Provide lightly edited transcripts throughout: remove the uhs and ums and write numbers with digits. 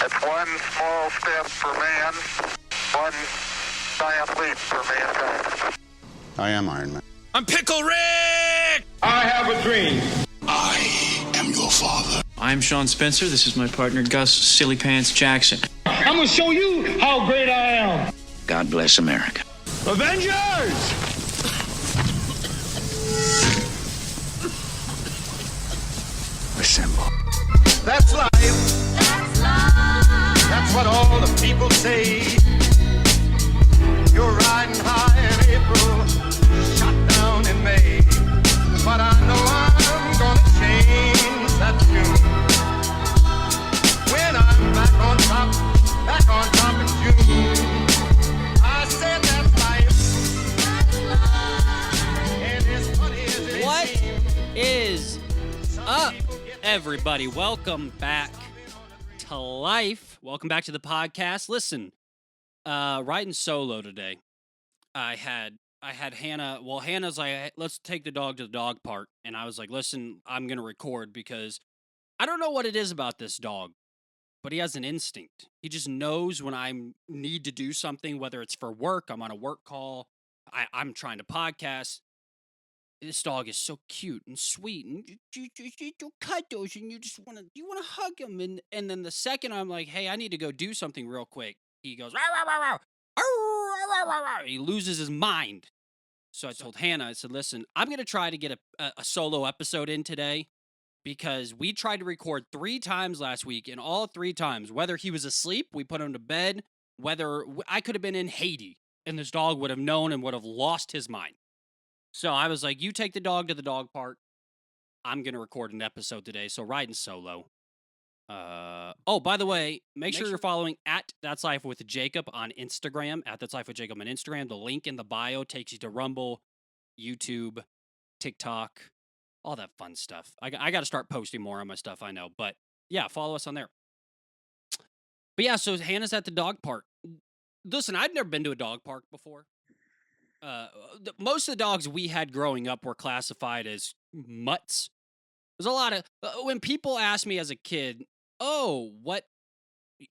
It's one small step for man, one giant leap for mankind. I am Iron Man. I'm Pickle Rick! I have a dream. I am your father. I'm Sean Spencer. This is my partner, Gus Silly Pants Jackson. I'm going to show you how great I am. God bless America. Avengers! Assemble. That's life. That's life. That's what all the people say. You're riding high in April, shot down in May. But I know I'm gonna change that tune. When I'm back on top in June. I said that's life. And as funny as it What seems, is up, everybody? Welcome back to life. Welcome back to the podcast. Listen, riding solo today. I had Hannah. Well, Hannah's like, let's take the dog to the dog park. And I was like, listen, I'm going to record because I don't know what it is about this dog, but he has an instinct. He just knows when I need to do something, whether it's for work, I'm on a work call, I'm trying to podcast. This dog is so cute and sweet, and you cuddles, and you want to hug him, and then the second I'm like, hey, I need to go do something real quick, he goes, "Row, row, row, row. Row, row, row, row." He loses his mind. So I told Hannah, I said, listen, I'm going to try to get a solo episode in today because we tried to record 3 times last week, and all 3 times, whether he was asleep, we put him to bed, whether I could have been in Haiti, and this dog would have known and would have lost his mind. So I was like, you take the dog to the dog park. I'm going to record an episode today. So riding solo. Oh, by the way, make sure you're following at That's Life with Jacob on Instagram, at That's Life with Jacob on Instagram. The link in the bio takes you to Rumble, YouTube, TikTok, all that fun stuff. I got to start posting more on my stuff, I know. But yeah, follow us on there. But yeah, so Hannah's at the dog park. Listen, I'd never been to a dog park before. Most of the dogs we had growing up were classified as mutts. There's a lot of when people ask me as a kid, "Oh, what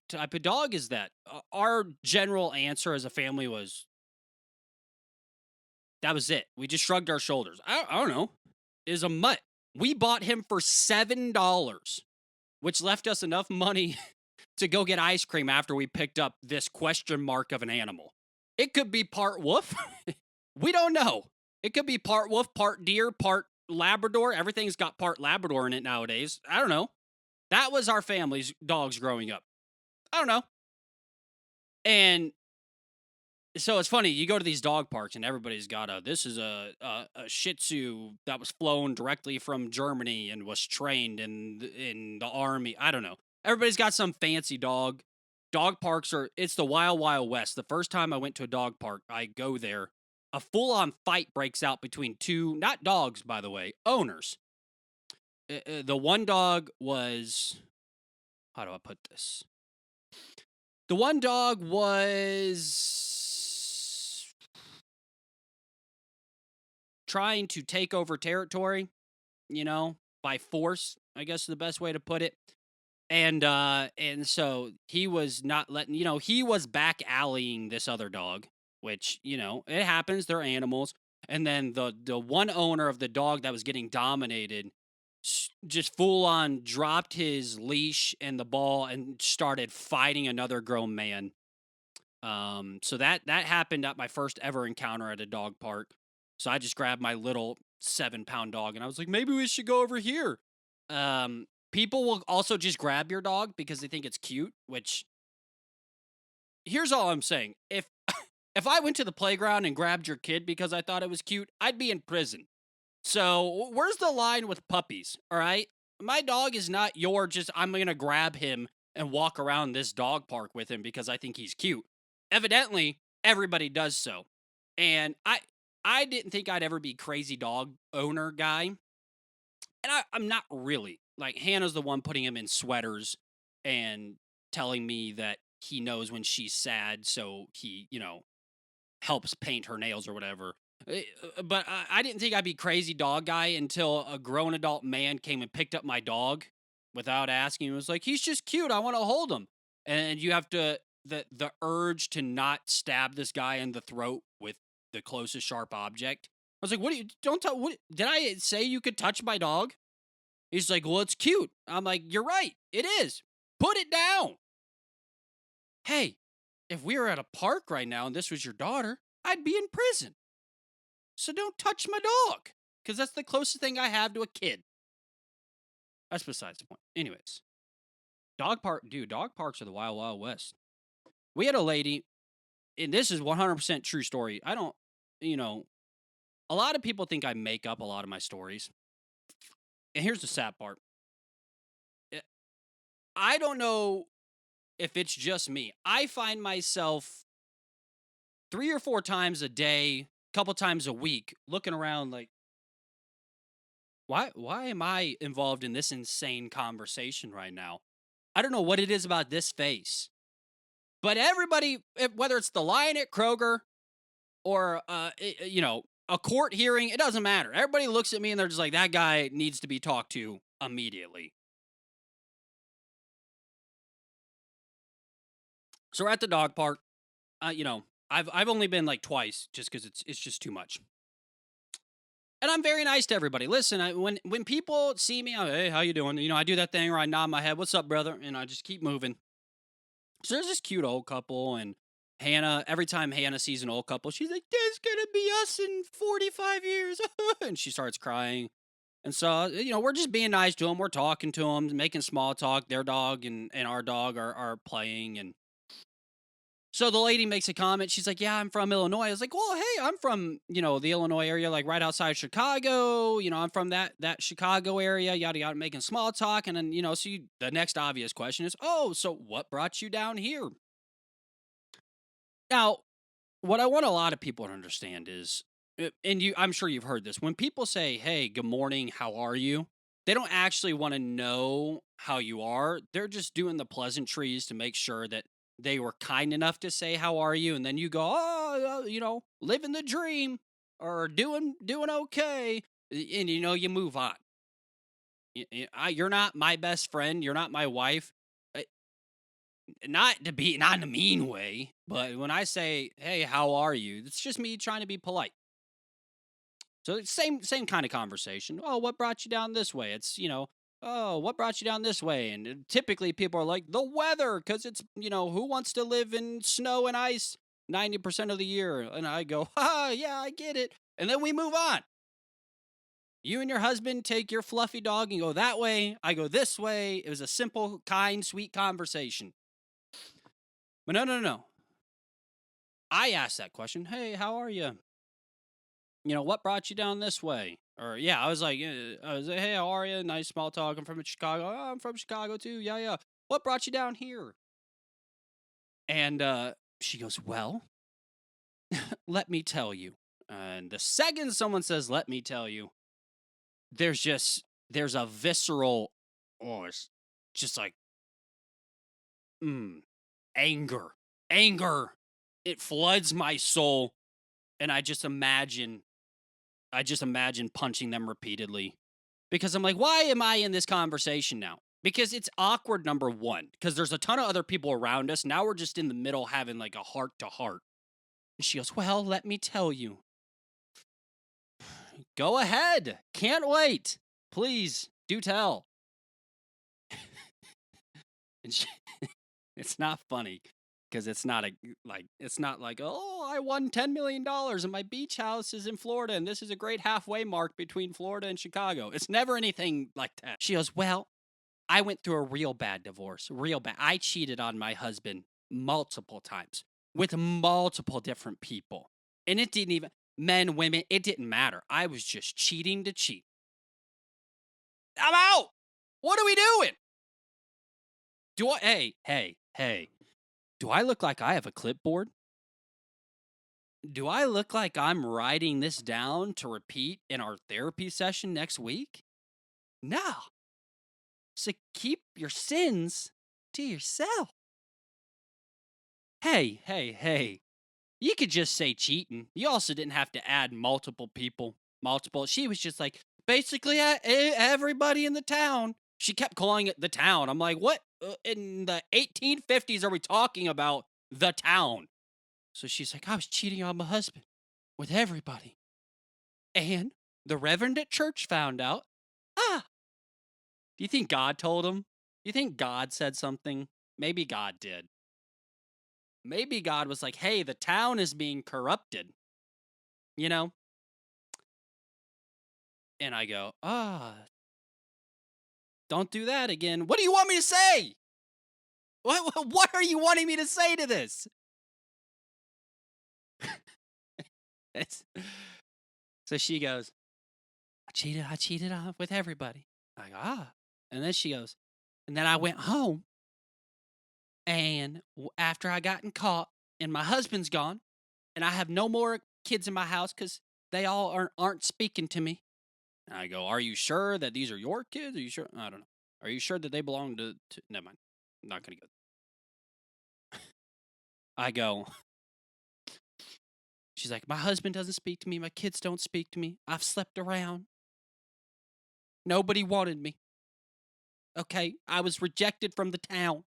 type of dog is that?" Our general answer as a family was, that was it. We just shrugged our shoulders. I don't know. Is a mutt. We bought him for $7, which left us enough money to go get ice cream after we picked up this question mark of an animal. It could be part wolf. We don't know. It could be part wolf, part deer, part Labrador. Everything's got part Labrador in it nowadays. I don't know. That was our family's dogs growing up. I don't know. And so it's funny. You go to these dog parks and everybody's got this is a Shih Tzu that was flown directly from Germany and was trained in the army. I don't know. Everybody's got some fancy dog. Dog parks it's the wild, wild west. The first time I went to a dog park, I go there. A full-on fight breaks out between 2, not dogs, by the way, owners. The one dog was, how do I put this? The one dog was trying to take over territory, by force, I guess is the best way to put it. And so he was not letting, he was back alleying this other dog, which, it happens. They're animals. And then the one owner of the dog that was getting dominated just full on dropped his leash and the ball and started fighting another grown man. So that happened at my first ever encounter at a dog park. So I just grabbed my little 7-pound dog and I was like, maybe we should go over here. People will also just grab your dog because they think it's cute, which, here's all I'm saying. If I went to the playground and grabbed your kid because I thought it was cute, I'd be in prison. So where's the line with puppies, all right? My dog is not I'm going to grab him and walk around this dog park with him because I think he's cute. Evidently, everybody does so. And I didn't think I'd ever be crazy dog owner guy. And I'm not really. Like, Hannah's the one putting him in sweaters and telling me that he knows when she's sad, so he, helps paint her nails or whatever. But I didn't think I'd be crazy dog guy until a grown adult man came and picked up my dog without asking. He was like, he's just cute. I want to hold him. and you have to the urge to not stab this guy in the throat with the closest sharp object. I was like, "What do you don't tell? What did I say? You could touch my dog?" He's like, "Well, it's cute." I'm like, "You're right. It is. Put it down." Hey, if we were at a park right now and this was your daughter, I'd be in prison. So don't touch my dog, because that's the closest thing I have to a kid. That's besides the point. Anyways, dog parks are the wild, wild west. We had a lady, and this is 100% true story. I don't, a lot of people think I make up a lot of my stories. And here's the sad part. I don't know if it's just me. I find myself 3 or 4 times a day, couple times a week, looking around like, why am I involved in this insane conversation right now? I don't know what it is about this face. But everybody, whether it's the line at Kroger or, a court hearing, it doesn't matter. Everybody looks at me and they're just like, that guy needs to be talked to immediately. So we're at the dog park. I've only been like twice just because it's just too much. And I'm very nice to everybody. Listen, when people see me, hey, how you doing? I do that thing where I nod my head, what's up, brother? And I just keep moving. So there's this cute old couple, and Hannah, every time Hannah sees an old couple, she's like, "There's gonna be us in 45 years." And she starts crying. And so, we're just being nice to them. We're talking to them, making small talk. Their dog and our dog are playing. And so the lady makes a comment. She's like, "Yeah, I'm from Illinois." I was like, "Well, hey, I'm from, the Illinois area, like right outside Chicago. I'm from that Chicago area, yada, yada," making small talk. And then, the next obvious question is, "Oh, so what brought you down here?" Now, what I want a lot of people to understand is, and I'm sure you've heard this, when people say, "Hey, good morning, how are you?" They don't actually want to know how you are. They're just doing the pleasantries to make sure that they were kind enough to say, "How are you?" And then you go, "Oh, living the dream," or doing okay. And, you move on. You're not my best friend. You're not my wife. Not in a mean way, but when I say, "Hey, how are you?" it's just me trying to be polite. So it's same kind of conversation. "Oh, what brought you down this way?" It's, "Oh, what brought you down this way?" And typically people are like, "The weather, because it's, who wants to live in snow and ice 90% of the year?" And I go, yeah, I get it. And then we move on. You and your husband take your fluffy dog and go that way. I go this way. It was a simple, kind, sweet conversation. But no. I asked that question. "Hey, how are you? What brought you down this way?" Or, I was like, "Hey, how are you? Nice small talk. I'm from Chicago." "Oh, I'm from Chicago too. Yeah. What brought you down here?" And she goes, "Well, let me tell you." And the second someone says, "Let me tell you," there's a visceral, it's just like, anger. It floods my soul. And I just imagine punching them repeatedly, because I'm like, why am I in this conversation now? Because it's awkward, number one, because there's a ton of other people around us. Now we're just in the middle having like a heart to heart. And she goes, "Well, let me tell you." Go ahead. Can't wait. Please do tell. And it's not funny, because it's not like, "Oh, I won $10 million and my beach house is in Florida and this is a great halfway mark between Florida and Chicago." It's never anything like that. She goes, "Well, I went through a real bad divorce, real bad. I cheated on my husband multiple times with multiple different people. And it didn't even, men, women, it didn't matter. I was just cheating to cheat. I'm out. What are we doing? Hey. Do I look like I have a clipboard? Do I look like I'm writing this down to repeat in our therapy session next week? No. So keep your sins to yourself. Hey. You could just say cheating. You also didn't have to add multiple people. She was just like, basically everybody in the town She kept calling it the town. I'm like, what in the 1850s are we talking about the town? So she's like, I was cheating on my husband with everybody. And the reverend at church found out. Do you think God told him? Do you think God said something? Maybe God did. Maybe God was like, hey, the town is being corrupted. You know? And I go, don't do that again. What do you want me to say? What are you wanting me to say to this? So she goes, I cheated on with everybody. I go, And then she goes, and then I went home. And after I gotten caught and my husband's gone and I have no more kids in my house because they all aren't speaking to me. And I go, are you sure that these are your kids? Are you sure? I don't know. Are you sure that they belong to never mind. I'm not going to go. I go, she's like, my husband doesn't speak to me. My kids don't speak to me. I've slept around. Nobody wanted me. Okay. I was rejected from the town.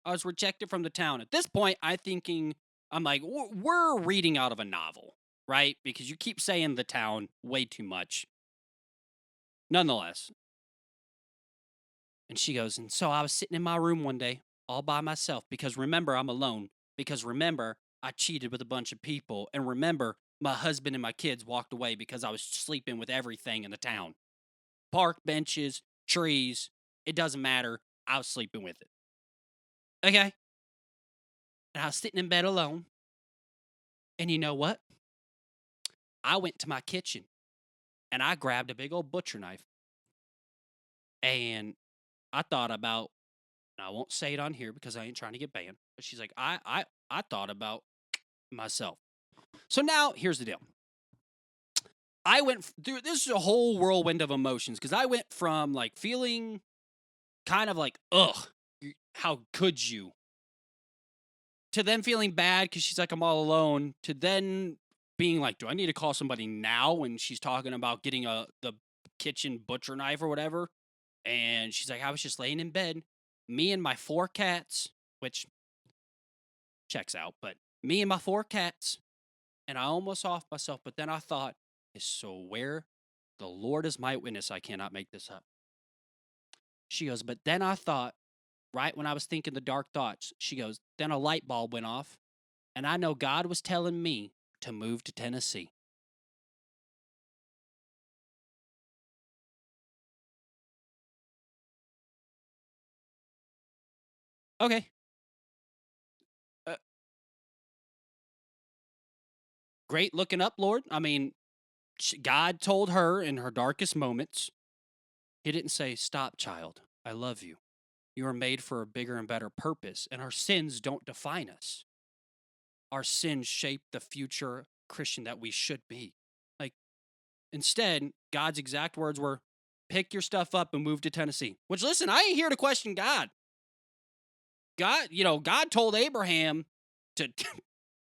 At this point, I'm like, we're reading out of a novel, right? Because you keep saying the town way too much. Nonetheless. And she goes, and so I was sitting in my room one day all by myself because remember, I'm alone. Because remember, I cheated with a bunch of people. And remember, my husband and my kids walked away because I was sleeping with everything in the town. Park benches, trees, it doesn't matter. I was sleeping with it. Okay? And I was sitting in bed alone. And you know what? I went to my kitchen and I grabbed a big old butcher knife. And I thought about, and I won't say it on here because I ain't trying to get banned, but she's like, I thought about myself. So now here's the deal. I went through, this is a whole whirlwind of emotions because I went from like feeling kind of like, ugh, how could you? To then feeling bad because she's like, I'm all alone. To then being like, do I need to call somebody now when she's talking about getting the kitchen butcher knife or whatever? And she's like, I was just laying in bed. Me and my 4 cats, which checks out, but me and my 4 cats. And I almost off myself, but then I thought, I swear, the Lord is my witness, I cannot make this up. She goes, but then I thought, right when I was thinking the dark thoughts, she goes, then a light bulb went off, and I know God was telling me to move to Tennessee. Okay. Great looking up, Lord. I mean, God told her in her darkest moments, He didn't say, stop, child. I love you. You are made for a bigger and better purpose, and our sins don't define us. Our sins shape the future Christian that we should be. Like, instead, God's exact words were, pick your stuff up and move to Tennessee. Which, listen, I ain't here to question God. God told Abraham to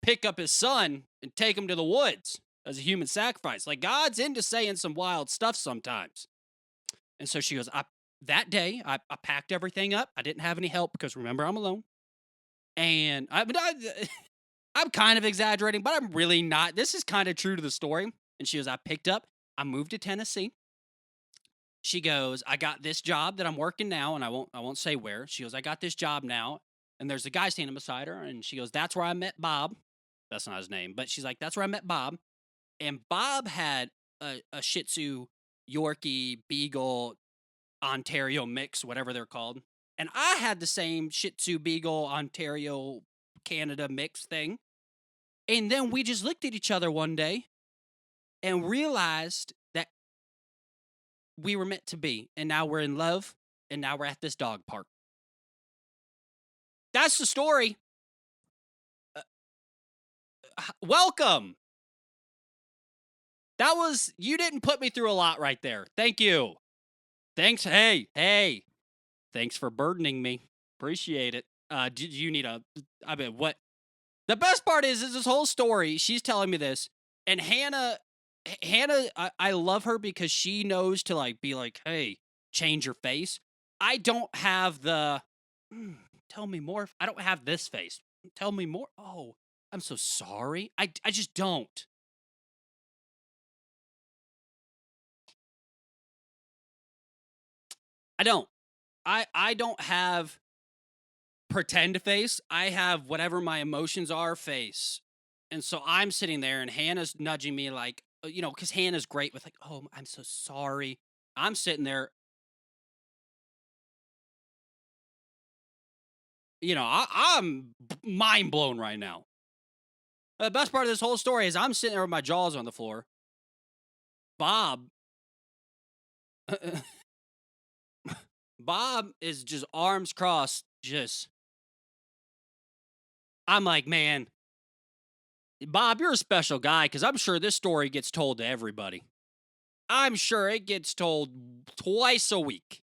pick up his son and take him to the woods as a human sacrifice. Like, God's into saying some wild stuff sometimes. And so she goes, that day, I packed everything up. I didn't have any help because, remember, I'm alone. And I'm kind of exaggerating, but I'm really not. This is kind of true to the story. And she goes, I moved to Tennessee. She goes, I got this job that I'm working now, and I won't say where. She goes, I got this job now, and there's a guy standing beside her, and she goes, that's where I met Bob. That's not his name, but she's like, that's where I met Bob. And Bob had a Shih Tzu, Yorkie, Beagle, Ontario mix, whatever they're called. And I had the same Shih Tzu, Beagle, Ontario, Canada mix thing. And then we just looked at each other one day and realized that we were meant to be. And now we're in love. And now we're at this dog park. That's the story. Welcome. You didn't put me through a lot right there. Thank you. Thanks. Hey. Thanks for burdening me. Appreciate it. Do you need what? The best part is this whole story, she's telling me this, and Hannah, I love her because she knows to be like, hey, change your face. I don't have the tell me more. I don't have this face. Tell me more. Oh, I'm so sorry. I just don't. I don't. I don't have pretend face. I have whatever my emotions are face. And so I'm sitting there and Hannah's nudging me like, because Hannah's great with like, oh, I'm so sorry. I'm sitting there, I'm mind blown right now. The best part of this whole story is I'm sitting there with my jaws on the floor. Bob, Bob is just arms crossed, I'm like, man, Bob, you're a special guy because I'm sure this story gets told to everybody. I'm sure it gets told twice a week.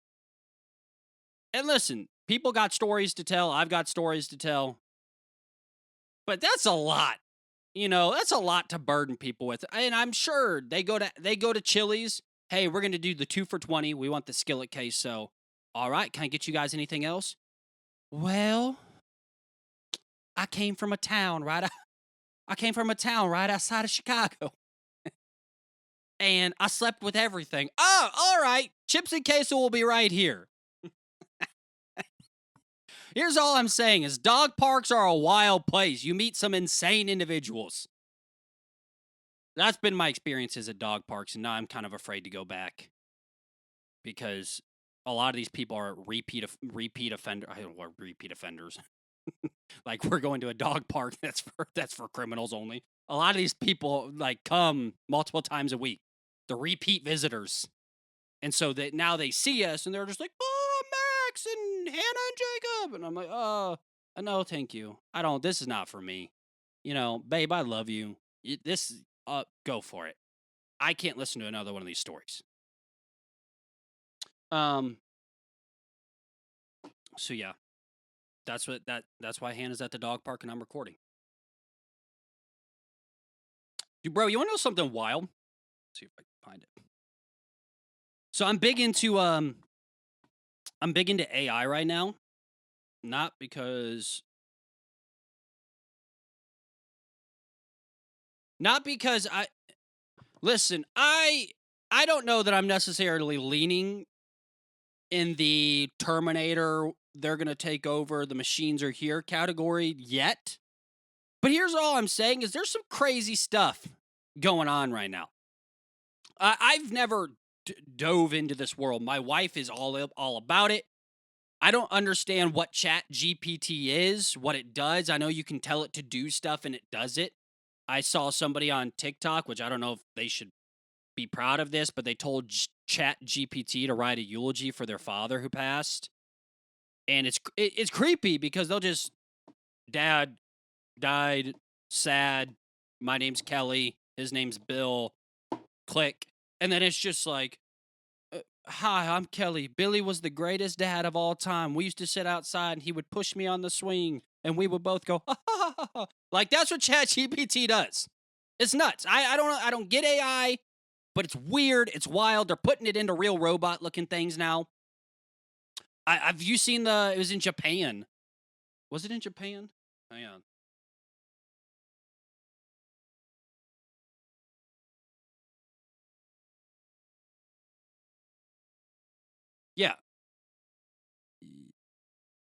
And listen, people got stories to tell. I've got stories to tell. But that's a lot. That's a lot to burden people with. And I'm sure they go to Chili's. Hey, we're going to do the 2 for $20. We want the skillet queso. All right, can I get you guys anything else? Well, I came from a town right outside of Chicago. And I slept with everything. Oh, all right. Chips and queso will be right here. Here's all I'm saying is dog parks are a wild place. You meet some insane individuals. That's been my experiences at dog parks, and now I'm kind of afraid to go back because a lot of these people are repeat offender. I don't know what repeat offenders. Like we're going to a dog park that's for criminals only. A lot of these people like come multiple times a week. The repeat visitors, and so that now they see us and they're just like, oh, Max and Hannah and Jacob, and I'm like, oh, no, thank you. I don't. This is not for me. Babe, I love you. Go for it. I can't listen to another one of these stories. So yeah, that's why Hannah's at the dog park and I'm recording. Dude, bro, you want to know something wild? Let's see if I can find it. So I'm big into AI right now. Not because I don't know that I'm necessarily leaning in the Terminator, they're going to take over, the machines are here category yet. But here's all I'm saying is there's some crazy stuff going on right now. I've never dove into this world. My wife is all about it. I don't understand what Chat GPT is, what it does. I know you can tell it to do stuff and it does it. I saw somebody on TikTok, which I don't know if they should be proud of this, but they told Chat GPT to write a eulogy for their father who passed. And it's creepy because they'll just, Dad died, sad, my name's Kelly, his name's Bill, click. And then it's just like, hi, I'm Kelly. Billy was the greatest dad of all time. We used to sit outside and he would push me on the swing and we would both go, ha, ha, ha, ha. Like that's what ChatGPT does. It's nuts. I don't get AI, but it's weird. It's wild. They're putting it into real robot looking things now. Have you seen it was in Japan. Was it in Japan? Hang on. Yeah.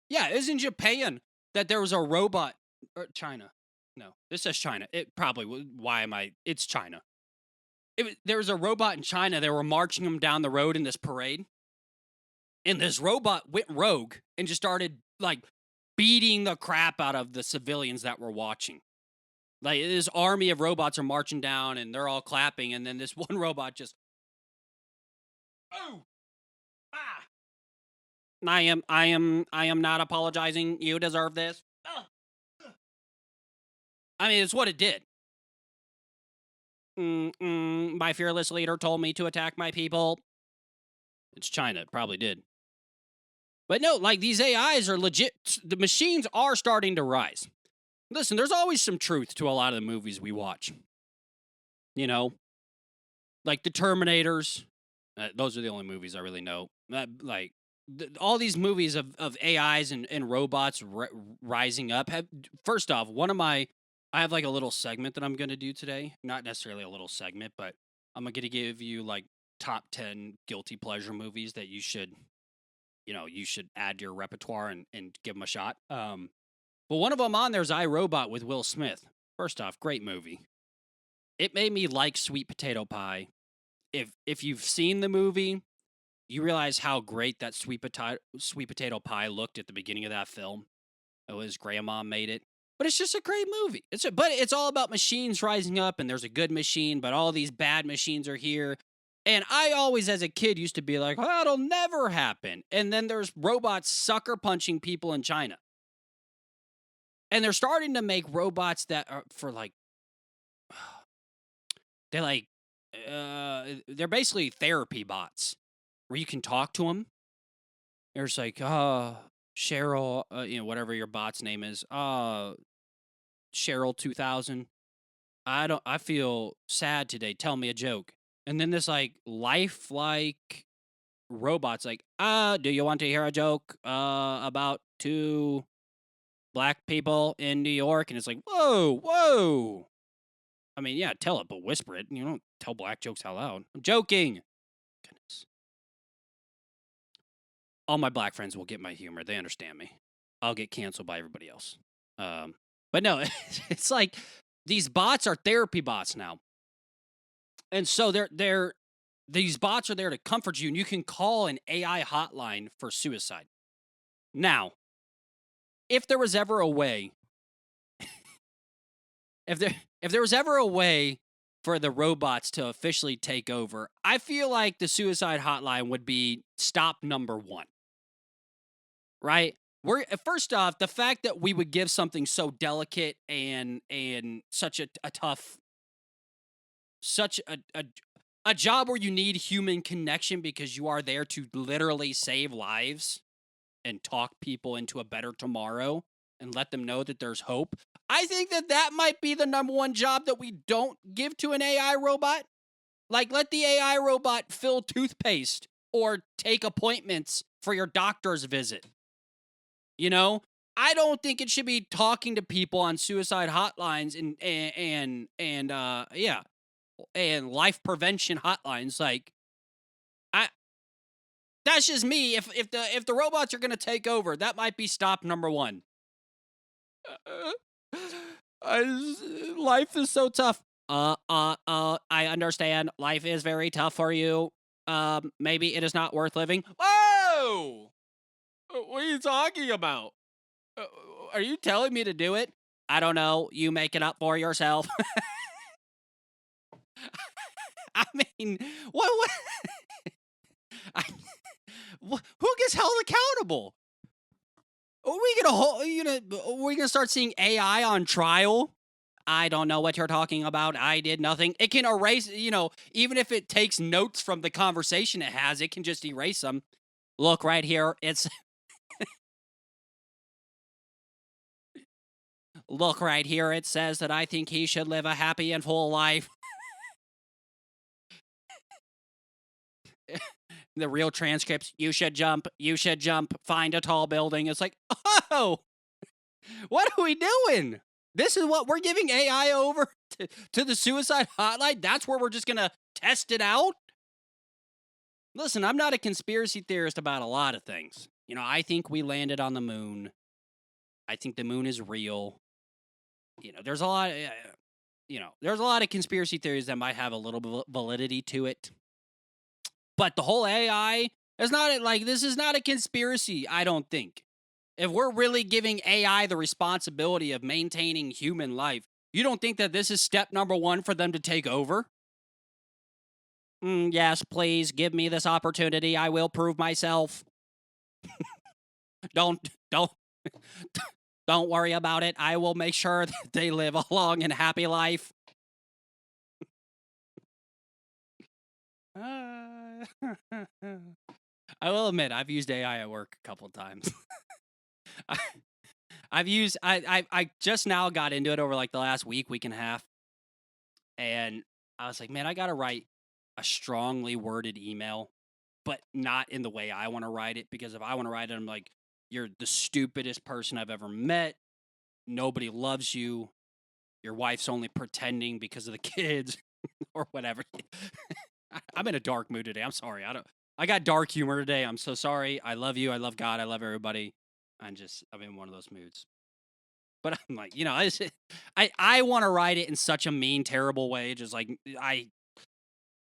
Yeah, it was in Japan that there was a robot. Or China. No, this says China. It probably, it's China. There was a robot in China. They were marching him down the road in this parade. And this robot went rogue and just started, like, beating the crap out of the civilians that were watching. Like, this army of robots are marching down and they're all clapping. And then this one robot just, oh, ah. I am not apologizing. You deserve this. I mean, it's what it did. My fearless leader told me to attack my people. It's China. It probably did. But no, like these AIs are legit. The machines are starting to rise. Listen, there's always some truth to a lot of the movies we watch. Like the Terminators. Those are the only movies I really know. Like all these movies of AIs and robots rising up have, first off, I have like a little segment that I'm going to do today. Not necessarily a little segment, but I'm going to give you like top 10 guilty pleasure movies that you should add to your repertoire and give them a shot. But one of them on there is iRobot with Will Smith. First off, great movie. It made me like sweet potato pie. If you've seen the movie, you realize how great that sweet potato pie looked at the beginning of that film. His grandma made it. But it's just a great movie. But it's all about machines rising up, and there's a good machine, but all these bad machines are here. And I always, as a kid, used to be like, oh, it'll never happen. And then there's robots sucker punching people in China. And they're starting to make robots that are for like, they're basically therapy bots where you can talk to them. There's like, Cheryl, whatever your bot's name is, Cheryl 2000. I feel sad today. Tell me a joke. And then this like lifelike robots like, do you want to hear a joke about two black people in New York? And it's like, whoa. I mean, yeah, tell it, but whisper it. You don't tell black jokes out loud. I'm joking. Goodness. All my black friends will get my humor. They understand me. I'll get canceled by everybody else. But no, it's like these bots are therapy bots now. And so these bots are there to comfort you, and you can call an AI hotline for suicide. Now, if there was ever a way, if there was ever a way for the robots to officially take over, I feel like the suicide hotline would be stop number one. Right? First off, the fact that we would give something so delicate and such a tough, such a job where you need human connection because you are there to literally save lives and talk people into a better tomorrow and let them know that there's hope. I think that might be the number one job that we don't give to an AI robot. Like, let the AI robot fill toothpaste or take appointments for your doctor's visit. You know, I don't think it should be talking to people on suicide hotlines and life prevention hotlines. Like, that's just me. If the robots are gonna take over, that might be stop number one. Life is so tough. I understand. Life is very tough for you. Maybe it is not worth living. Whoa! What are you talking about? Are you telling me to do it? I don't know. You make it up for yourself. I mean, what? Who gets held accountable? Are we gonna start seeing AI on trial? I don't know what you're talking about. I did nothing. It can erase, even if it takes notes from the conversation it has, it can just erase them. Look right here. Look right here. It says that I think he should live a happy and full life. The real transcripts, you should jump, find a tall building. It's like, oh, what are we doing? This is what we're giving AI over to the suicide hotline? That's where we're just going to test it out? Listen, I'm not a conspiracy theorist about a lot of things. I think we landed on the moon. I think the moon is real. There's a lot of conspiracy theories that might have a little validity to it. But the whole AI, this is not a conspiracy, I don't think. If we're really giving AI the responsibility of maintaining human life, you don't think that this is step number one for them to take over? Yes, please give me this opportunity. I will prove myself. Don't worry about it. I will make sure that they live a long and happy life. I will admit, I've used AI at work a couple of times. I just now got into it over like the last week and a half. And I was like, man, I got to write a strongly worded email, but not in the way I want to write it. Because if I want to write it, I'm like, you're the stupidest person I've ever met. Nobody loves you. Your wife's only pretending because of the kids or whatever. I'm in a dark mood today. I'm sorry. I got dark humor today. I'm so sorry. I love you. I love God. I love everybody. I'm in one of those moods. But I'm like, I want to write it in such a mean, terrible way. Just like,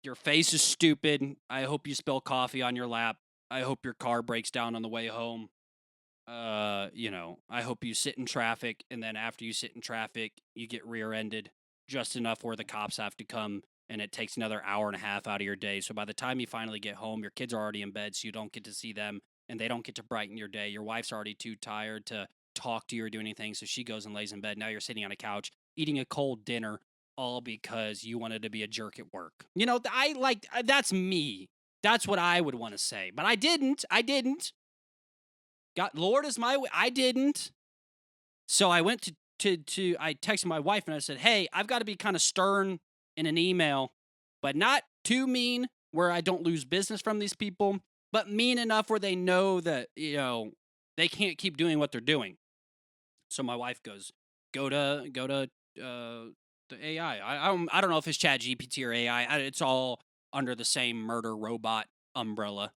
your face is stupid. I hope you spill coffee on your lap. I hope your car breaks down on the way home. I hope you sit in traffic, and then after you sit in traffic, you get rear-ended just enough where the cops have to come, and it takes another hour and a half out of your day. So by the time you finally get home, your kids are already in bed, so you don't get to see them, and they don't get to brighten your day. Your wife's already too tired to talk to you or do anything, so she goes and lays in bed. Now you're sitting on a couch eating a cold dinner, all because you wanted to be a jerk at work. That's me. That's what I would want to say, but I didn't. God, Lord is my way. I didn't. So I went I texted my wife and I said, hey, I've got to be kind of stern in an email, but not too mean where I don't lose business from these people, but mean enough where they know that, they can't keep doing what they're doing. So my wife goes, go to the AI. I don't know if it's ChatGPT or AI. It's all under the same murder robot umbrella.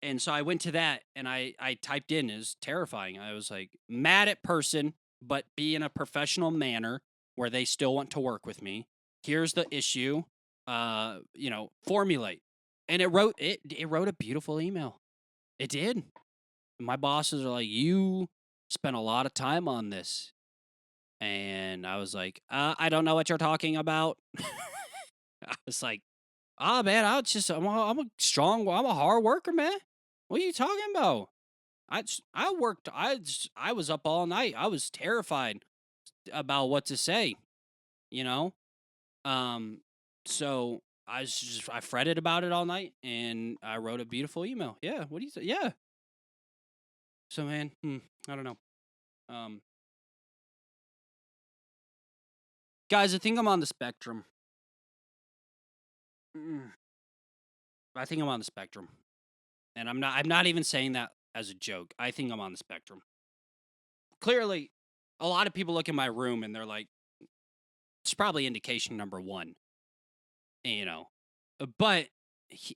And so I went to that and I typed in is terrifying. I was like, mad at person, but be in a professional manner where they still want to work with me. Here's the issue. Formulate. And it wrote a beautiful email. It did. My bosses are like, you spent a lot of time on this. And I was like, I don't know what you're talking about. I was like, man, I'm a hard worker, man. What are you talking about? I was up all night. I was terrified about what to say, So I fretted about it all night and I wrote a beautiful email. Yeah. What do you say? Yeah. So, man, I don't know. Guys, I think I'm on the spectrum. I think I'm on the spectrum. And I'm not even saying that as a joke. I think I'm on the spectrum. Clearly, a lot of people look in my room and they're like, it's probably indication number one. But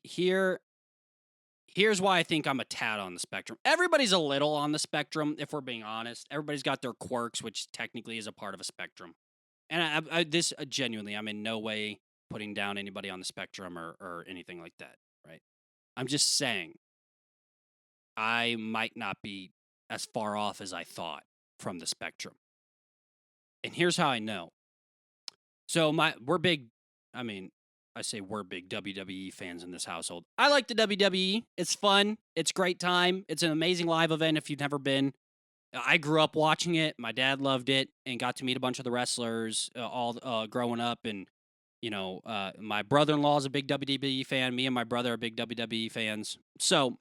here's why I think I'm a tad on the spectrum. Everybody's a little on the spectrum, if we're being honest. Everybody's got their quirks, which technically is a part of a spectrum. And this genuinely, I'm in no way putting down anybody on the spectrum or anything like that, right? I'm just saying I might not be as far off as I thought from the spectrum. And here's how I know. So we're big WWE fans in this household. I like the WWE. It's fun. It's a great time. It's an amazing live event if you've never been. I grew up watching it. My dad loved it and got to meet a bunch of the wrestlers all growing up. And, my brother-in-law is a big WWE fan. Me and my brother are big WWE fans. So,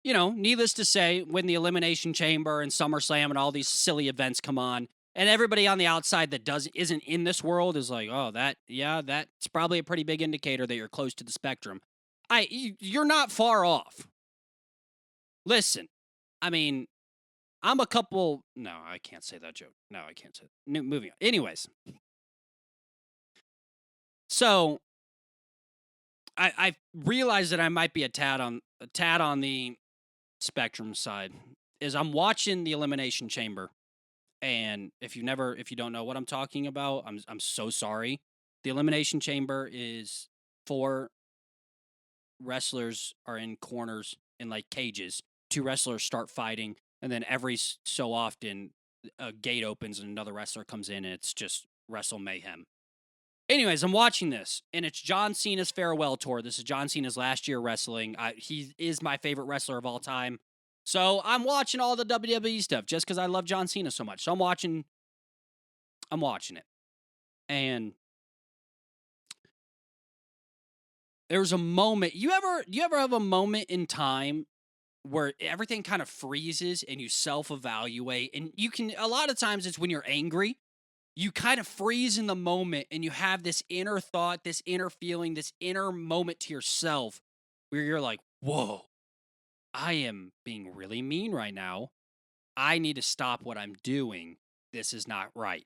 needless to say, when the Elimination Chamber and SummerSlam and all these silly events come on, and everybody on the outside that isn't in this world is like, oh, that's probably a pretty big indicator that you're close to the spectrum. You're not far off. Listen, I'm a couple. No, I can't say that joke. No, I can't say that. Moving on. Anyways. So, I realized that I might be a tad on the spectrum side. Is I'm watching the Elimination Chamber, and if you don't know what I'm talking about, I'm so sorry. The Elimination Chamber is 4 wrestlers are in corners in like cages. 2 wrestlers start fighting, and then every so often a gate opens and another wrestler comes in, and it's just wrestle mayhem. Anyways, I'm watching this, and it's John Cena's farewell tour. This is John Cena's last year wrestling. He is my favorite wrestler of all time. So I'm watching all the WWE stuff just because I love John Cena so much. So I'm watching it. And there was a moment. You ever have a moment in time where everything kind of freezes and you self-evaluate? And a lot of times it's when you're angry. You kind of freeze in the moment and you have this inner thought, this inner feeling, this inner moment to yourself where you're like, whoa, I am being really mean right now. I need to stop what I'm doing. This is not right.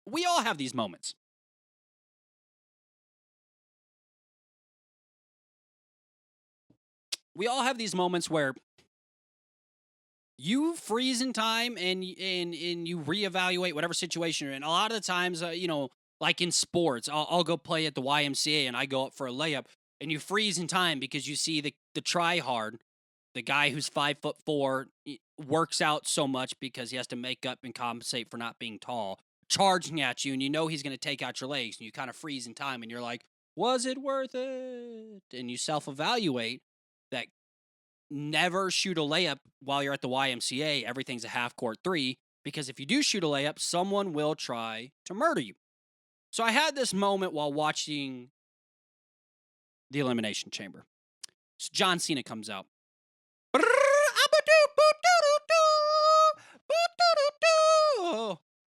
We all have these moments. We all have these moments where you freeze in time and you reevaluate whatever situation you're in. A lot of the times, like in sports, I'll go play at the YMCA and I go up for a layup, and you freeze in time because you see the try hard, the guy who's 5'4", works out so much because he has to make up and compensate for not being tall, charging at you, and you know he's going to take out your legs, and you kind of freeze in time, and you're like, was it worth it? And you self-evaluate that. Never shoot a layup while you're at the YMCA. Everything's a half-court three, because if you do shoot a layup, someone will try to murder you. So I had this moment while watching the Elimination Chamber. So John Cena comes out.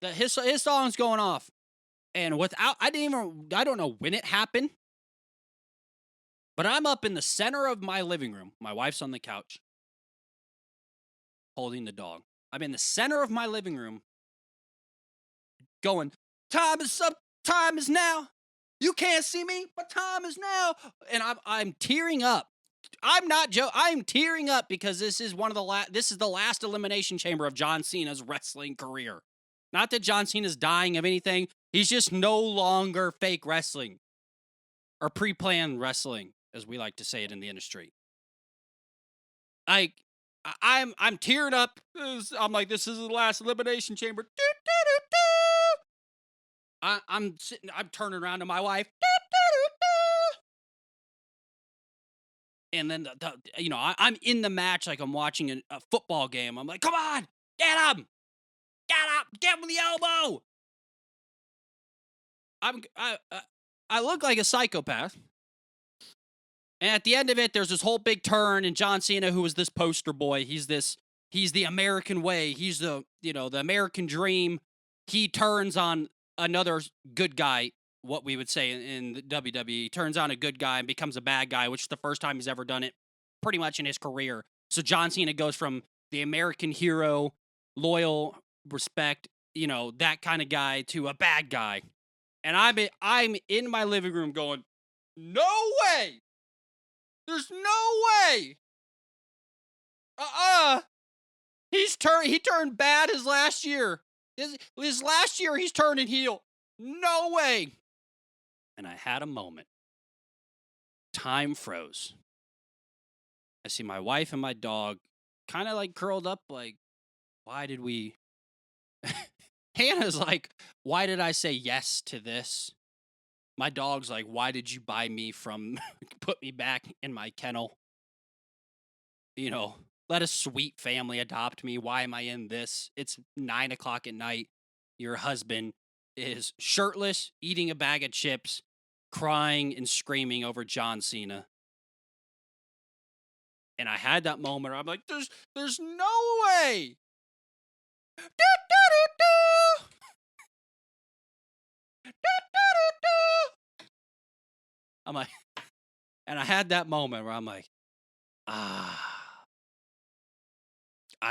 His song's going off. And I don't know when it happened. But I'm up in the center of my living room. My wife's on the couch holding the dog. I'm in the center of my living room going, time is up, time is now. You can't see me, but time is now. And I'm tearing up. I'm not joking. I'm tearing up because this is the last Elimination Chamber of John Cena's wrestling career. Not that John Cena's dying of anything. He's just no longer fake wrestling or pre-planned wrestling, as we like to say it in the industry. I'm tearing up. I'm like, this is the last Elimination Chamber. I'm turning around to my wife. And then, I'm in the match like I'm watching a football game. I'm like, come on, get him. Get him with the elbow. I look like a psychopath. And at the end of it, there's this whole big turn, and John Cena, who is this poster boy, he's the American way. He's the American dream. He turns on another good guy, what we would say in the WWE, turns on a good guy and becomes a bad guy, which is the first time he's ever done it pretty much in his career. So John Cena goes from the American hero, loyal, respect, that kind of guy, to a bad guy. And I'm in my living room going, no way! There's no way! He turned bad his last year. His last year, he's turning heel. No way! And I had a moment. Time froze. I see my wife and my dog kind of like curled up, like, why did we... Hannah's like, why did I say yes to this? My dog's like, why did you buy me put me back in my kennel? Let a sweet family adopt me. Why am I in this? It's 9:00 at night. Your husband is shirtless, eating a bag of chips, crying and screaming over John Cena. And I had that moment where I'm like, there's no way. I'm like, and I had that moment where I'm like, I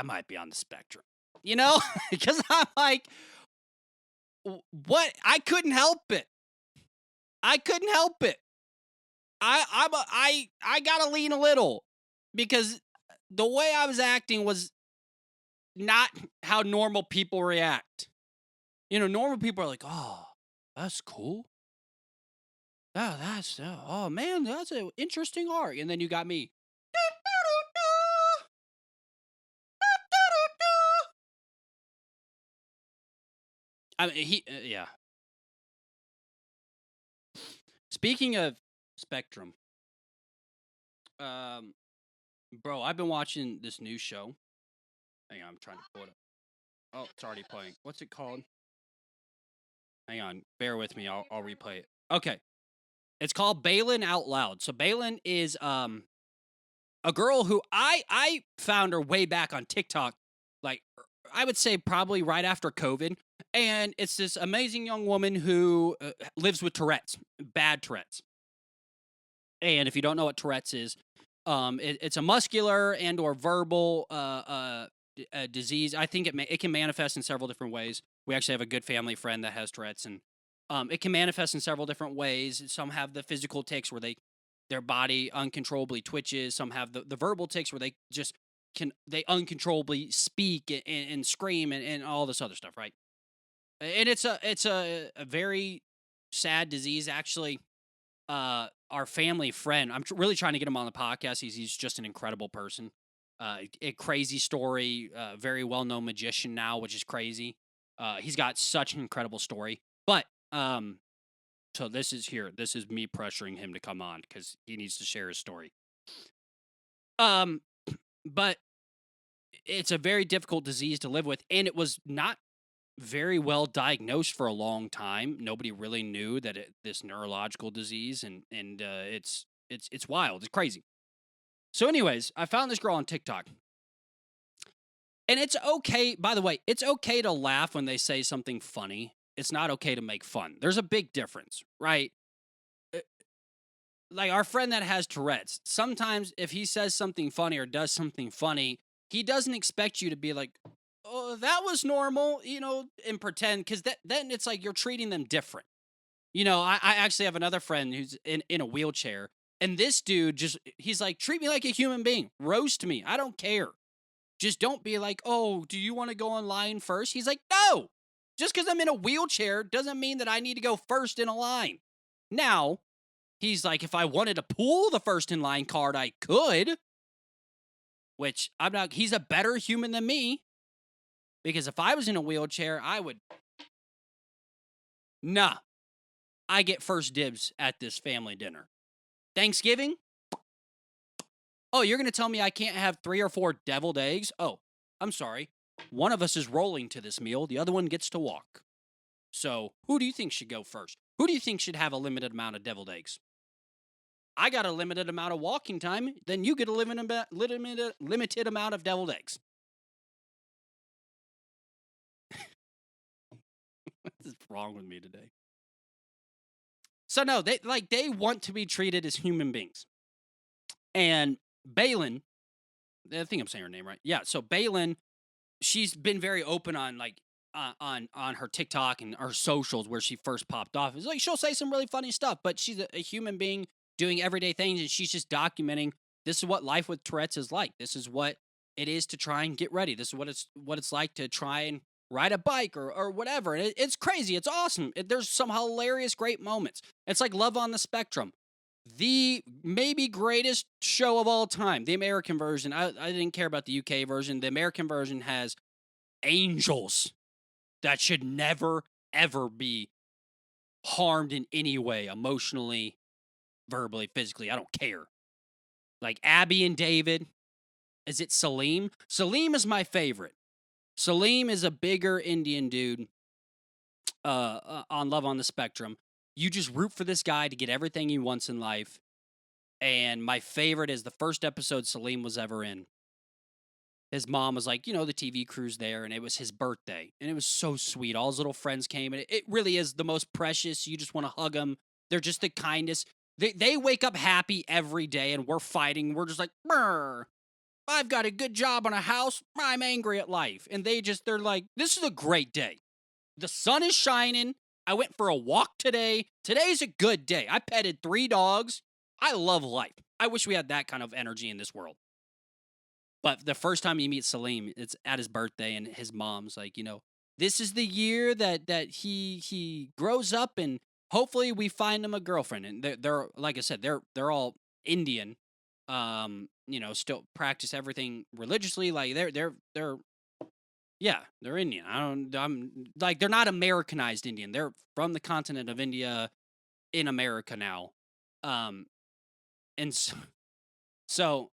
might be on the spectrum, because I'm like, what? I couldn't help it. I gotta lean a little, because the way I was acting was not how normal people react. Normal people are like, oh, that's cool. Oh man, that's an interesting arc. And then you got me. I mean, yeah. Speaking of Spectrum, bro, I've been watching this new show. Hang on, I'm trying to pull it up. Oh, it's already playing. What's it called? Hang on, bear with me. I'll replay it. Okay. It's called Balin Out Loud. So Balin is a girl who I found her way back on TikTok, like I would say probably right after COVID. And it's this amazing young woman who lives with Tourette's, bad Tourette's. And if you don't know what Tourette's is, It's a muscular and or verbal disease. I think it can manifest in several different ways. We actually have a good family friend that has Tourette's, and it can manifest in several different ways. Some have the physical tics where their body uncontrollably twitches. Some have the verbal tics where they uncontrollably speak and scream and all this other stuff, right? And it's a very sad disease, actually. Our family friend, I'm really trying to get him on the podcast. He's just an incredible person. A crazy story, very well-known magician now, which is crazy. He's got such an incredible story. But, so this is me pressuring him to come on because he needs to share his story. But it's a very difficult disease to live with, and it was not very well diagnosed for a long time. Nobody really knew that this neurological disease, and it's wild. It's crazy. So anyways, I found this girl on TikTok. And it's okay, by the way, it's okay to laugh when they say something funny. It's not okay to make fun. There's a big difference, right? Like our friend that has Tourette's, sometimes if he says something funny or does something funny, he doesn't expect you to be like, oh, that was normal, and pretend, because then it's like you're treating them different. I actually have another friend who's in a wheelchair, and this dude he's like, treat me like a human being. Roast me. I don't care. Just don't be like, oh, do you want to go online first? He's like, no. Just because I'm in a wheelchair doesn't mean that I need to go first in a line. Now, he's like, if I wanted to pull the first in line card, I could. Which, I'm not, he's a better human than me. Because if I was in a wheelchair, I would. Nah. I get first dibs at this family dinner. Thanksgiving? Oh, you're going to tell me I can't have 3 or 4 deviled eggs? Oh, I'm sorry. One of us is rolling to this meal. The other one gets to walk. So, who do you think should go first? Who do you think should have a limited amount of deviled eggs? I got a limited amount of walking time. Then you get a limited amount of deviled eggs. What is wrong with me today? So no, they want to be treated as human beings. And Balin, I think I'm saying her name right. Yeah, so Balin, she's been very open on on her TikTok and her socials where she first popped off. It's like she'll say some really funny stuff, but she's a human being doing everyday things, and she's just documenting this is what life with Tourette's is like. This is what it is to try and get ready. This is what it's like to try and ride a bike or whatever. And it's crazy. It's awesome. There's some hilarious, great moments. It's like Love on the Spectrum. The maybe greatest show of all time. The American version. I didn't care about the UK version. The American version has angels that should never, ever be harmed in any way, emotionally, verbally, physically. I don't care. Like Abby and David. Is it Salim? Salim is my favorite. Salim is a bigger Indian dude on Love on the Spectrum. You just root for this guy to get everything he wants in life. And my favorite is the first episode Salim was ever in. His mom was like, the TV crew's there, and it was his birthday. And it was so sweet. All his little friends came, and it really is the most precious. You just want to hug them. They're just the kindest. They wake up happy every day, and we're fighting. We're just like, brr. I've got a good job on a house. I'm angry at life. And they're like, this is a great day. The sun is shining. I went for a walk today. Today's a good day. I petted 3 dogs. I love life. I wish we had that kind of energy in this world. But the first time you meet Salim, it's at his birthday, and his mom's like, this is the year that he grows up, and hopefully we find him a girlfriend. And they're like I said, they're all Indian. Still practice everything religiously. Like they're Indian. I'm like, they're not Americanized Indian. They're from the continent of India in America now. And so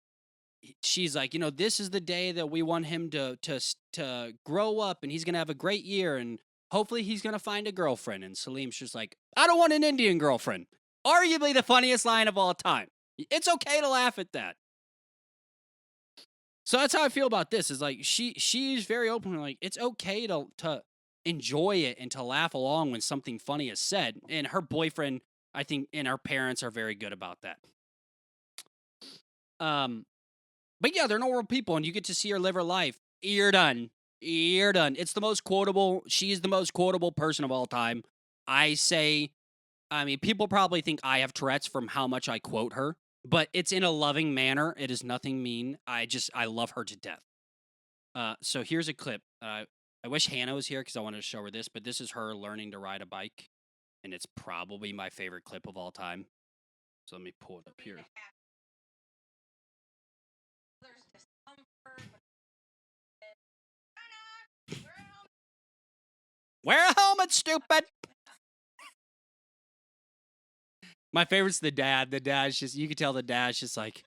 she's like, this is the day that we want him to grow up, and he's going to have a great year, and hopefully he's going to find a girlfriend. And Salim's just like, I don't want an Indian girlfriend. Arguably the funniest line of all time. It's okay to laugh at that. So that's how I feel about this. Is like she's very open. Like it's okay to enjoy it and to laugh along when something funny is said. And her boyfriend, I think, and her parents are very good about that. But yeah, they're normal people, and you get to see her live her life. You're done. You're done. It's the most quotable. She's the most quotable person of all time. I mean, people probably think I have Tourette's from how much I quote her, but it's in a loving manner. It is nothing mean. I love her to death. So here's a clip. I wish Hannah was here because I wanted to show her this, but this is her learning to ride a bike, and it's probably my favorite clip of all time. So let me pull it up here. Wear a helmet, stupid! My favorite's the dad. The dad's just, you can tell the dad's just like,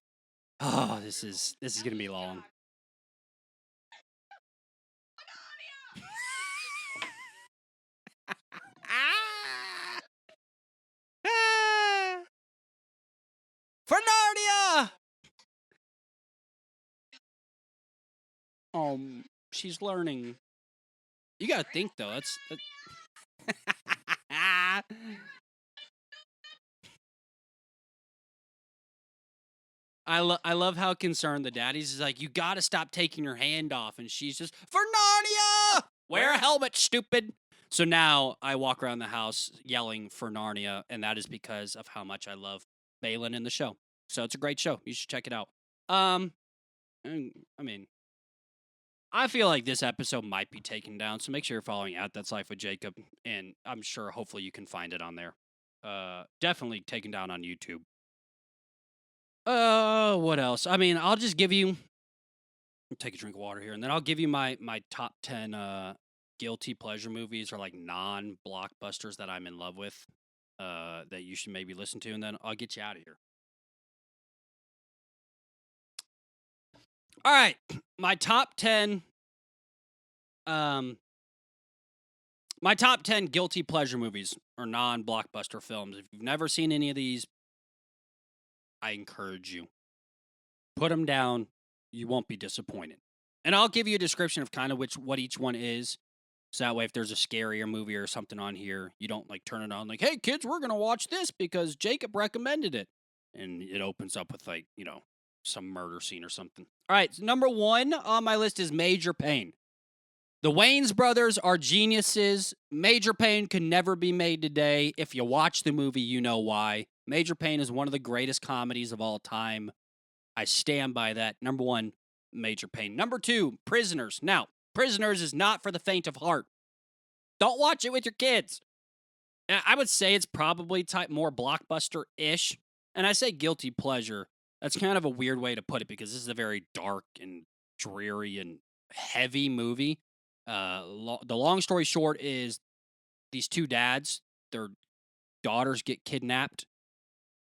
oh, this is gonna be long. For Narnia! She's learning. You gotta think though. That's I love how concerned the daddy's is like, you gotta stop taking your hand off, and she's just, for Narnia! Wear a helmet, stupid! So now I walk around the house yelling for Narnia, and that is because of how much I love Balin in the show. So it's a great show. You should check it out. I mean, I feel like this episode might be taken down, so make sure you're following That's Life with Jacob, and I'm sure hopefully you can find it on there. Definitely taken down on YouTube. What else? I mean, I'll just give you, take a drink of water here, and then I'll give you my top 10 guilty pleasure movies or like non-blockbusters that I'm in love with that you should maybe listen to, and then I'll get you out of here. All right, my top 10 guilty pleasure movies or non-blockbuster films. If you've never seen any of these, I encourage you. Put them down. You won't be disappointed. And I'll give you a description of kind of what each one is. So that way, if there's a scarier movie or something on here, you don't like turn it on like, hey, kids, we're going to watch this because Jacob recommended it. And it opens up with like, some murder scene or something. All right, so number 1 on my list is Major Payne. The Wayans brothers are geniuses. Major Payne could never be made today. If you watch the movie, you know why. Major Payne is one of the greatest comedies of all time. I stand by that. Number 1, Major Payne. Number 2, Prisoners. Now, Prisoners is not for the faint of heart. Don't watch it with your kids. I would say it's probably more blockbuster-ish. And I say guilty pleasure. That's kind of a weird way to put it because this is a very dark and dreary and heavy movie. The long story short is these two dads, their daughters get kidnapped.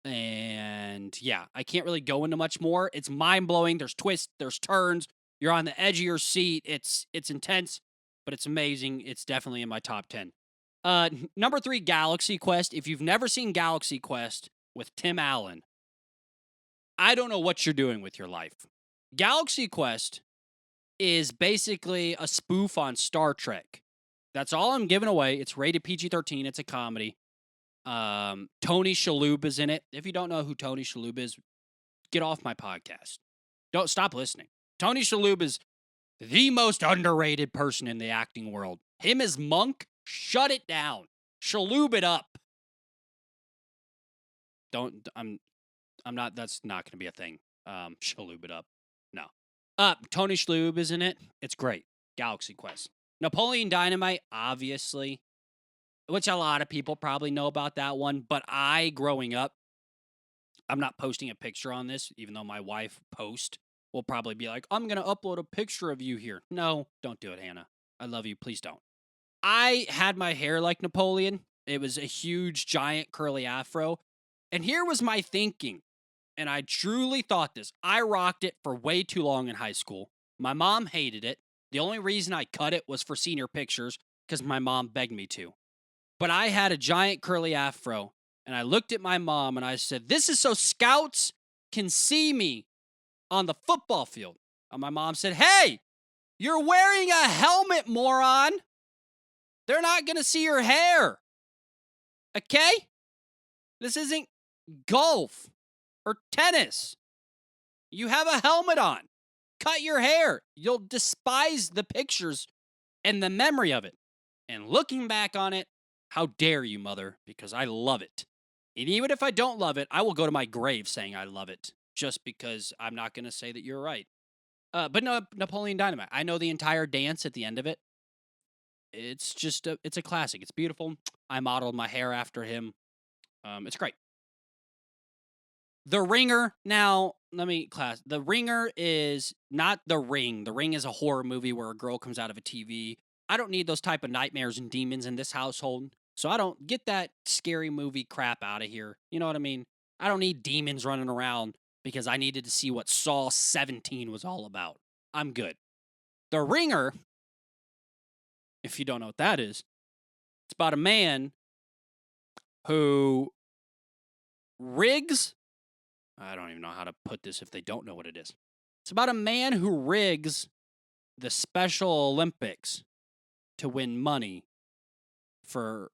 And yeah, I can't really go into much more. It's mind-blowing. There's twists, there's turns. You're on the edge of your seat. It's intense, but it's amazing. It's definitely in my top 10. Number 3, Galaxy Quest. If you've never seen Galaxy Quest with Tim Allen, I don't know what you're doing with your life. Galaxy Quest is basically a spoof on Star Trek. That's all I'm giving away. It's rated PG-13. It's a comedy. Tony Shalhoub is in it. If you don't know who Tony Shalhoub is, get off my podcast. Don't stop listening. Tony Shalhoub is the most underrated person in the acting world. Him as Monk, shut it down. Shalhoub it up. I'm not, that's not going to be a thing. Shalhoub it up. No. Tony Shalhoub is in it. It's great. Galaxy Quest. Napoleon Dynamite, obviously, which a lot of people probably know about that one. But growing up, I'm not posting a picture on this, even though my wife will probably be like, I'm going to upload a picture of you here. No, don't do it, Hannah. I love you. Please don't. I had my hair like Napoleon. It was a huge, giant, curly afro. And here was my thinking. And I truly thought this. I rocked it for way too long in high school. My mom hated it. The only reason I cut it was for senior pictures because my mom begged me to. But I had a giant curly afro, and I looked at my mom and I said, this is so scouts can see me on the football field. And my mom said, hey, you're wearing a helmet, moron. They're not going to see your hair. Okay? This isn't golf or tennis. You have a helmet on. Cut your hair. You'll despise the pictures and the memory of it. And looking back on it, how dare you, mother, because I love it. And even if I don't love it, I will go to my grave saying I love it, just because I'm not going to say that you're right. But no, Napoleon Dynamite. I know the entire dance at the end of it. It's just it's a classic. It's beautiful. I modeled my hair after him. It's great. The Ringer. Now, The Ringer is not The Ring. The Ring is a horror movie where a girl comes out of a TV. I don't need those type of nightmares and demons in this household. So I don't get that scary movie crap out of here. You know what I mean? I don't need demons running around because I needed to see what Saw 17 was all about. I'm good. The Ringer, if you don't know what that is, it's about a man who rigs. I don't even know how to put this if they don't know what it is. It's about a man who rigs the Special Olympics to win money for,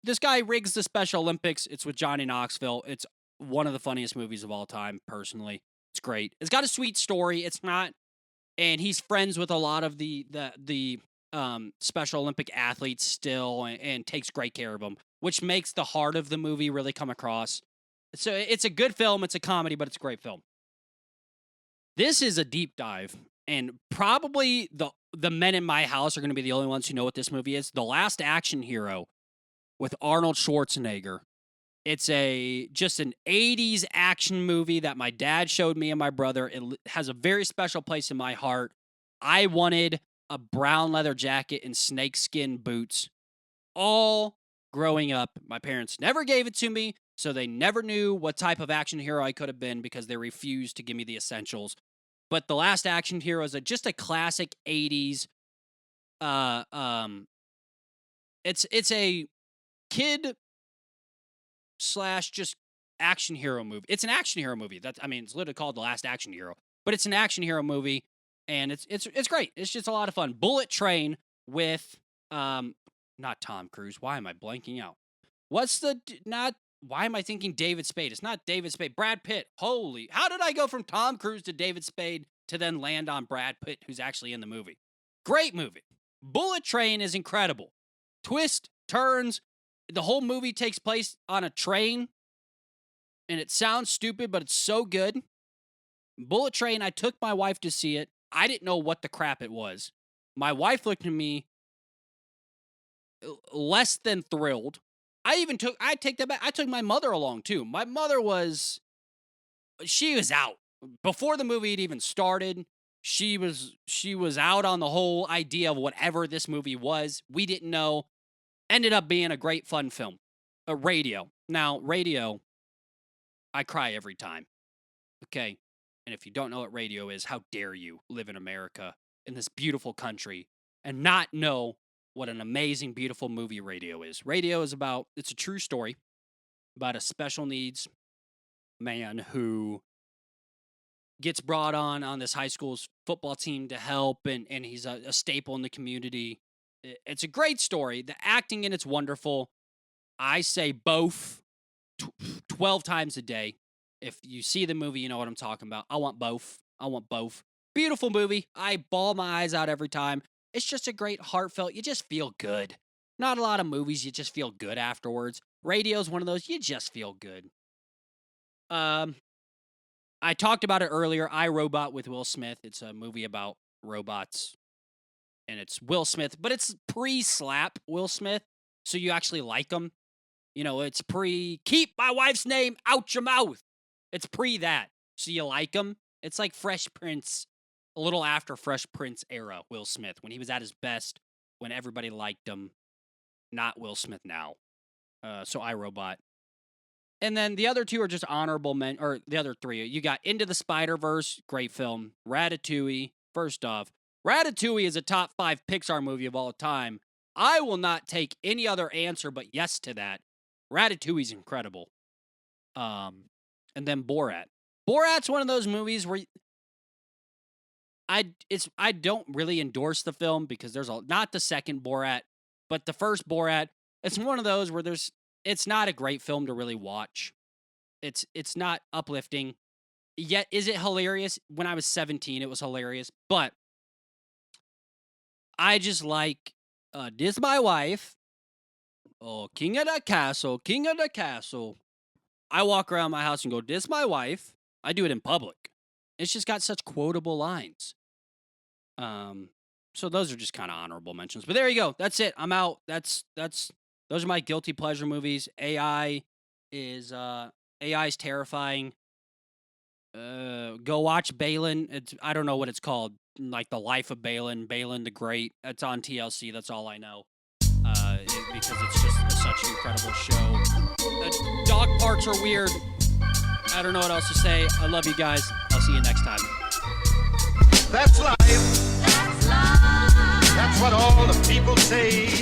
This guy rigs the Special Olympics. It's with Johnny Knoxville. It's one of the funniest movies of all time, personally. It's great. It's got a sweet story. It's not, and he's friends with a lot of the Special Olympic athletes still and takes great care of them, which makes the heart of the movie really come across. So it's a good film. It's a comedy, but it's a great film. This is a deep dive, and probably the men in my house are going to be the only ones who know what this movie is. The Last Action Hero with Arnold Schwarzenegger. It's just an 80s action movie that my dad showed me and my brother. It has a very special place in my heart. I wanted a brown leather jacket and snakeskin boots all growing up. My parents never gave it to me, so they never knew what type of action hero I could have been because they refused to give me the essentials. But The Last Action Hero is just a classic 80s. It's a kid / just action hero movie. It's an action hero movie. It's literally called The Last Action Hero, but it's an action hero movie, and it's great. It's just a lot of fun. Bullet Train with not Tom Cruise. Why am I blanking out? Why am I thinking David Spade? It's not David Spade. Brad Pitt. How did I go from Tom Cruise to David Spade to then land on Brad Pitt, who's actually in the movie? Great movie. Bullet Train is incredible. Twist, turns. The whole movie takes place on a train, and it sounds stupid, but it's so good. Bullet Train, I took my wife to see it. I didn't know what the crap it was. My wife looked at me less than thrilled. I took my mother along too. My mother she was out. Before the movie had even started, she was out on the whole idea of whatever this movie was. We didn't know. Ended up being a great fun film. Radio. Now, Radio, I cry every time. Okay? And if you don't know what Radio is, how dare you live in America, in this beautiful country, and not know what an amazing, beautiful movie Radio is. Radio is it's a true story about a special needs man who gets brought on this high school's football team to help, and he's a staple in the community. It's a great story. The acting in it's wonderful. I say both 12 times a day. If you see the movie, you know what I'm talking about. I want both. Beautiful movie. I bawl my eyes out every time. It's just a great heartfelt. You just feel good. Not a lot of movies, you just feel good afterwards. Radio's one of those, you just feel good. I talked about it earlier, I, Robot with Will Smith. It's a movie about robots. And it's Will Smith, but it's pre-slap Will Smith, so you actually like him. You know, it's keep my wife's name out your mouth. It's that, so you like him. It's like Fresh Prince, a little after Fresh Prince era Will Smith, when he was at his best, when everybody liked him. Not Will Smith now. So I, Robot. And then the other two are just honorable men, or the other three. You got Into the Spider-Verse, great film. Ratatouille, first off. Ratatouille is a top 5 Pixar movie of all time. I will not take any other answer but yes to that. Ratatouille's incredible. And then Borat. Borat's one of those movies where I don't really endorse the film because there's not the second Borat, but the first Borat. It's one of those where it's not a great film to really watch. It's not uplifting. Yet, is it hilarious? When I was 17, it was hilarious. But I just like, this my wife. Oh, king of the castle, king of the castle. I walk around my house and go, this my wife. I do it in public. It's just got such quotable lines. So those are just kind of honorable mentions. But there you go. That's it. I'm out. Those are my guilty pleasure movies. AI is terrifying. Go watch Balin. I don't know what it's called. Like The Life of Balin, Balin the Great. It's on TLC. That's all I know. Because it's just such an incredible show. Dog parks are weird. I don't know what else to say. I love you guys. I'll see you next time. That's life. That's life. That's what all the people say.